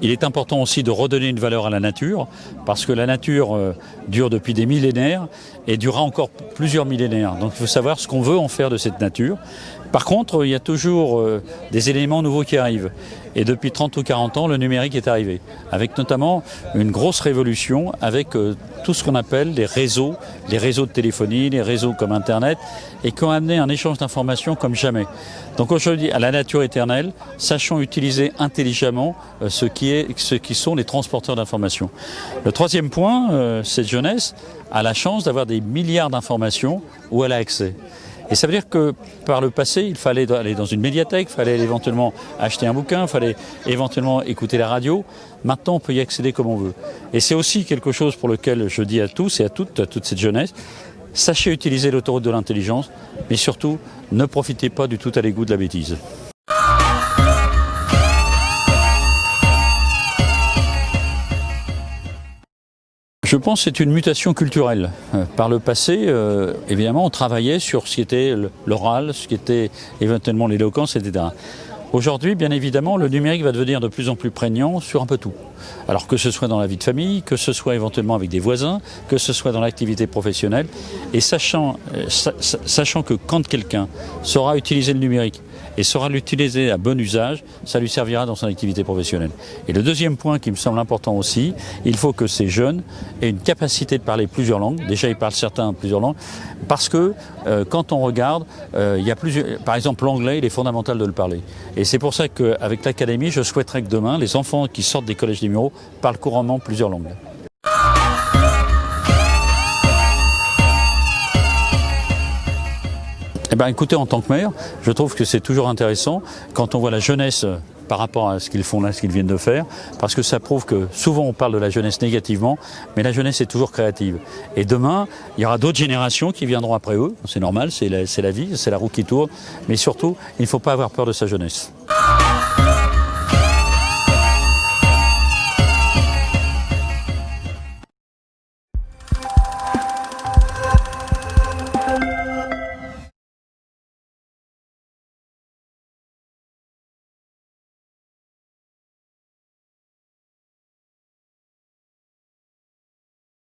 Il est important aussi de redonner une valeur à la nature, parce que la nature dure depuis des millénaires et durera encore plusieurs millénaires. Donc il faut savoir ce qu'on veut en faire de cette nature. Par contre, il y a toujours des éléments nouveaux qui arrivent. Et depuis 30 ou 40 ans, le numérique est arrivé, avec notamment une grosse révolution, avec tout ce qu'on appelle les réseaux de téléphonie, les réseaux comme Internet, et qui ont amené un échange d'informations comme jamais. Donc aujourd'hui, à la nature éternelle, sachons utiliser intelligemment ce qui sont les transporteurs d'informations. Le troisième point, cette jeunesse a la chance d'avoir des milliards d'informations où elle a accès. Et ça veut dire que par le passé, il fallait aller dans une médiathèque, il fallait éventuellement acheter un bouquin, il fallait éventuellement écouter la radio. Maintenant, on peut y accéder comme on veut. Et c'est aussi quelque chose pour lequel je dis à tous et à toute cette jeunesse, sachez utiliser l'autoroute de l'intelligence, mais surtout, ne profitez pas du tout à l'égout de la bêtise. Je pense que c'est une mutation culturelle. Par le passé, évidemment, on travaillait sur ce qui était l'oral, ce qui était éventuellement l'éloquence, etc. Aujourd'hui, bien évidemment, le numérique va devenir de plus en plus prégnant sur un peu tout. Alors que ce soit dans la vie de famille, que ce soit éventuellement avec des voisins, que ce soit dans l'activité professionnelle. Et sachant que quand quelqu'un saura utiliser le numérique et saura l'utiliser à bon usage, ça lui servira dans son activité professionnelle. Et le deuxième point qui me semble important aussi, il faut que ces jeunes aient une capacité de parler plusieurs langues. Déjà, ils parlent certains plusieurs langues, parce que quand on regarde, il y a par exemple l'anglais, il est fondamental de le parler. Et c'est pour ça qu'avec l'Académie, je souhaiterais que demain, les enfants qui sortent des collèges des Mureaux parlent couramment plusieurs langues. Eh bien, écoutez, en tant que maire, je trouve que c'est toujours intéressant quand on voit la jeunesse par rapport à ce qu'ils font là, ce qu'ils viennent de faire, parce que ça prouve que souvent on parle de la jeunesse négativement, mais la jeunesse est toujours créative. Et demain, il y aura d'autres générations qui viendront après eux, c'est normal, c'est la vie, c'est la roue qui tourne, mais surtout, il ne faut pas avoir peur de sa jeunesse.